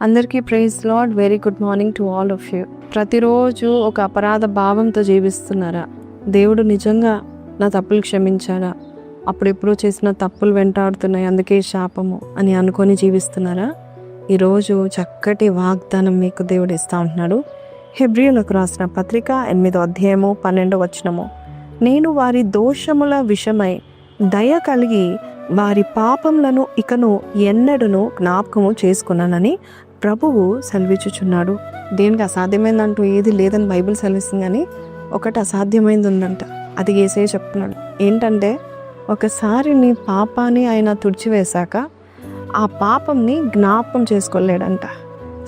అందరికీ praise Lord. Very good morning to all of you. ప్రతిరోజు ఒక అపరాధ భావంతో జీవిస్తున్నారా? దేవుడు నిజంగా నా తప్పులు క్షమించారా? అప్పుడెప్పుడు చేసిన తప్పులు వెంటాడుతున్నాయి, అందుకే శాపము అని అనుకొని జీవిస్తున్నారా? ఈరోజు చక్కటి వాగ్దానం మీకు దేవుడు ఇస్తా ఉంటున్నాడు. హెబ్రీయులకు రాసిన పత్రిక 8వ అధ్యాయము 12వ వచనము. నేను వారి దోషముల విషయమై దయ కలిగి వారి పాపములను ఇకను ఎన్నడను జ్ఞాపకము చేసుకున్నానని ప్రభువు సెలవిచ్చుచున్నాడు. దేనికి అసాధ్యమైందంటూ ఏది లేదని బైబిల్ సెలవిస్తుంది, కానీ ఒకటి అసాధ్యమైంది ఉందంట. అది యేసయ్య చెప్తున్నాడు. ఏంటంటే, ఒకసారి నీ పాపాన్ని ఆయన తుడిచివేశాక ఆ పాపంని జ్ఞాపకం చేసుకోలేడంట.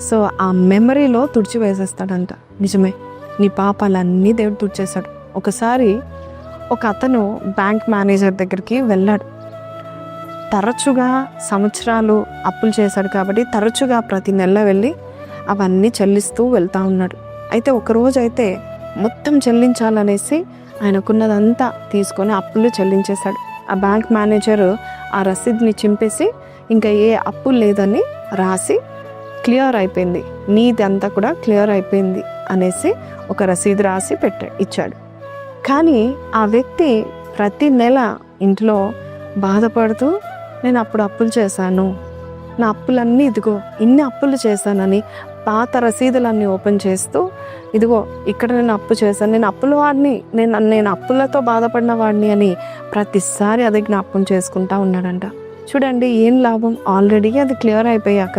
సో ఆ మెమరీలో తుడిచివేసేస్తాడంట. నిజమే, నీ పాపాలన్నీ దేవుడు తుడిచేశాడు. ఒకసారి ఒక అతను బ్యాంక్ మేనేజర్ దగ్గరికి వెళ్ళాడు. తరచుగా సంవత్సరాలు అప్పులు చేశాడు కాబట్టి తరచుగా ప్రతి నెల వెళ్ళి అవన్నీ చెల్లిస్తూ వెళ్తూ ఉన్నాడు. అయితే ఒకరోజు అయితే మొత్తం చెల్లించాలనేసి ఆయనకున్నదంతా తీసుకొని అప్పులు చెల్లించేశాడు. ఆ బ్యాంక్ మేనేజర్ ఆ రసీదుని చింపేసి ఇంకా ఏ అప్పు లేదని రాసి క్లియర్ అయిపోయింది, నీదంతా కూడా క్లియర్ అయిపోయింది అనేసి ఒక రసీదు రాసి ఇచ్చాడు. కానీ ఆ వ్యక్తి ప్రతి నెల ఇంట్లో బాధపడుతూ, నేను అప్పుడు అప్పులు చేశాను, నా అప్పులన్నీ ఇదిగో ఇన్ని అప్పులు చేశానని పాత రసీదులన్నీ ఓపెన్ చేస్తూ, ఇదిగో ఇక్కడ నేను అప్పు చేశాను, నేను అప్పుల వాడిని, నేను అప్పులతో బాధపడిన వాడిని అని ప్రతిసారి అదే జ్ఞాపకం చేసుకుంటా ఉన్నాడంట. చూడండి, ఏం లాభం? ఆల్రెడీ అది క్లియర్ అయిపోయాక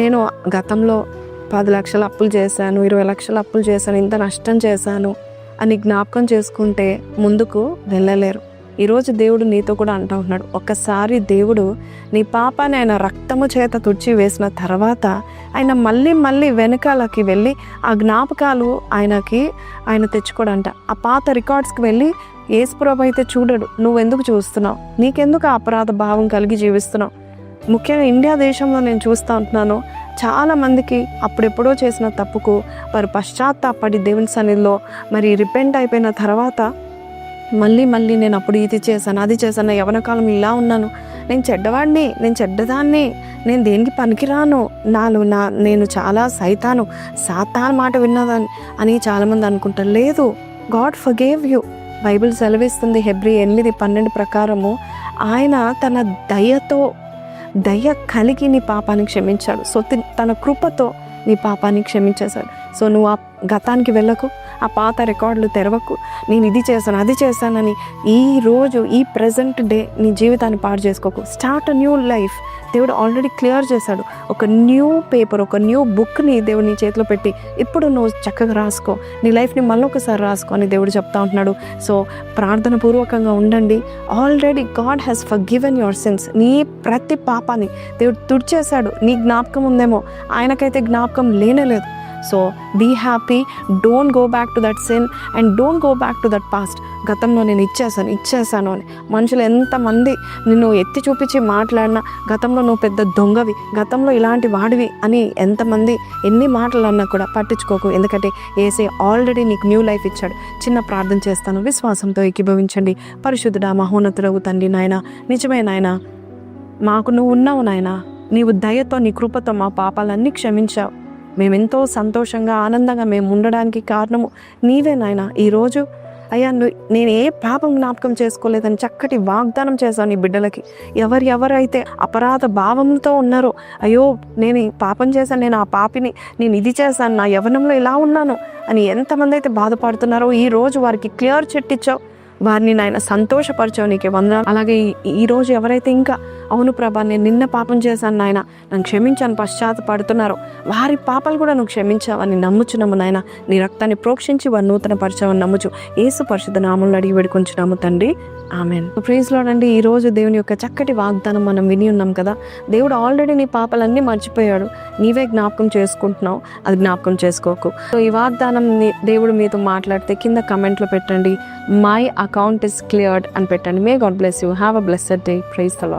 నేను గతంలో 10 లక్షల అప్పులు చేశాను, 20 లక్షల అప్పులు చేశాను, ఇంత నష్టం చేశాను అని జ్ఞాపకం చేసుకుంటే ముందుకు వెళ్ళలేరు. ఈరోజు దేవుడు నీతో కూడా అంటూ ఉన్నాడు, ఒక్కసారి దేవుడు నీ పాపాన్ని ఆయన రక్తము చేత తుడిచి వేసిన తర్వాత ఆయన మళ్ళీ వెనకాలకి వెళ్ళి ఆ జ్ఞాపకాలు ఆయన తెచ్చుకోడంట. ఆ పాత రికార్డ్స్కి వెళ్ళి యేసుప్రభు అయితే చూడడు. నువ్వెందుకు చూస్తున్నావు? నీకెందుకు ఆ అపరాధ భావం కలిగి జీవిస్తున్నావు? ముఖ్యంగా ఇండియా దేశంలో నేను చూస్తూ ఉంటున్నాను, చాలామందికి అప్పుడెప్పుడో చేసిన తప్పుకు వారు పశ్చాత్తాపడి దేవుని సన్నిధిలో మరి రిపెంట్ అయిపోయిన తర్వాత మళ్ళీ నేను అప్పుడు ఇది చేశాను, అది చేశాను, యవ్వన కాలం ఇలా ఉన్నాను, నేను చెడ్డవాడిని, నేను చెడ్డదాన్ని, నేను దేనికి పనికిరాను, నేను చాలా సాతాను మాట విన్నదాన్ని అని చాలామంది అనుకుంటారు. లేదు, గాడ్ ఫర్గేవ్ యూ. బైబిల్ సెలవిస్తుంది హెబ్రీ 8:12 ప్రకారము ఆయన తన దయ కలిగి నీ పాపాన్ని క్షమించాడు. సో తన కృపతో నీ పాపాన్ని క్షమించేశాడు. సో నువ్వు ఆ గతానికి వెళ్ళకు, ఆ పాత రికార్డులు తెరవకు, నేను ఇది చేశాను అది చేశానని ఈ ప్రజెంట్ డే నీ జీవితాన్ని పాడు చేసుకోకు. Start a new life. దేవుడు ఆల్రెడీ క్లియర్ చేశాడు. ఒక న్యూ పేపర్, ఒక న్యూ బుక్ని దేవుడు నీ చేతిలో పెట్టి ఇప్పుడు నువ్వు చక్కగా రాసుకో, నీ లైఫ్ని మళ్ళొకసారి రాసుకో అని దేవుడు చెప్తా ఉంటున్నాడు. సో ప్రార్థన పూర్వకంగా ఉండండి. Already God has forgiven your sins. నీ ప్రతి పాపాన్ని దేవుడు తుడిచేశాడు. నీ జ్ఞాపకం ఉందేమో, ఆయనకైతే జ్ఞాపకం లేనేలేదు. So be happy. Don't go back to that sin and don't go back to that past. గతంలో నేను ఇచ్చేసాను అని మనుషులు ఎంతమంది నిన్ను ఎత్తి చూపించి మాట్లాడినా, గతంలో నువ్వు పెద్ద దొంగవి, గతంలో ఇలాంటి వాడివి అని ఎంతమంది ఎన్ని మాటలు అన్నా కూడా పట్టించుకోకు. ఎందుకంటే యేసయ్య ఆల్రెడీ నీకు న్యూ లైఫ్ ఇచ్చాడు. చిన్న ప్రార్థన చేస్తాను, విశ్వాసంతో ఏకీభవించండి. పరిశుద్ధుడా, మహోన్నతుడగు తండ్రి, నాయన నిజమే నాయన, మాకు నువ్వు ఉన్నావు నాయన. నీవు దయతో నీ కృపతో మా పాపాలన్నీ క్షమించావు. మేమెంతో సంతోషంగా ఆనందంగా మేము ఉండడానికి కారణము నీవే నాయన. ఈరోజు అయ్యా, నేను ఏ పాపం జ్ఞాపకం చేసుకోలేదని చక్కటి వాగ్దానం చేశాను నీ బిడ్డలకి. ఎవరైతే అపరాధ భావంతో ఉన్నారో, అయ్యో నేను ఈ పాపం చేశాను, నేను ఆ పాపిని, నేను ఇది చేశాను, నా యవ్వనంలో ఇలా ఉన్నాను అని ఎంతమంది అయితే బాధపడుతున్నారో ఈరోజు వారికి క్లియర్ చెట్టిచ్చావు, వారిని నాయన సంతోషపరిచావు, నీకే వందనాలు. అలాగే ఈరోజు ఎవరైతే ఇంకా అవును ప్రభా నేను నిన్న పాపం చేశాను నాయన, నన్ను క్షమించాను పశ్చాత్తపడుతున్నారో వారి పాపాలు కూడా నువ్వు క్షమించావని నమ్ముచున్నాము నాయన. నీ రక్తాన్ని ప్రోక్షించి వారు నూతన పరిచావని నమ్ముచు యేసు పరిశుద్ధ నామములో అడిగి వేడుకొంచున్నాము తండ్రి, ఆమెన్. ప్రైజ్ లార్డ్ అండి. ఈరోజు దేవుని యొక్క చక్కటి వాగ్దానం మనం విని ఉన్నాం కదా. దేవుడు ఆల్రెడీ నీ పాపాలన్నీ మర్చిపోయాడు, నీవే జ్ఞాపకం చేసుకుంటున్నావు, అది జ్ఞాపకం చేసుకోకు. సో ఈ వాగ్దానం దేవుడు మీతో మాట్లాడితే కింద కమెంట్లో పెట్టండి, మై అకౌంట్ ఇస్ క్లియర్డ్ అని పెట్టండి. May God bless you. Have a blessed day. Praise the lord.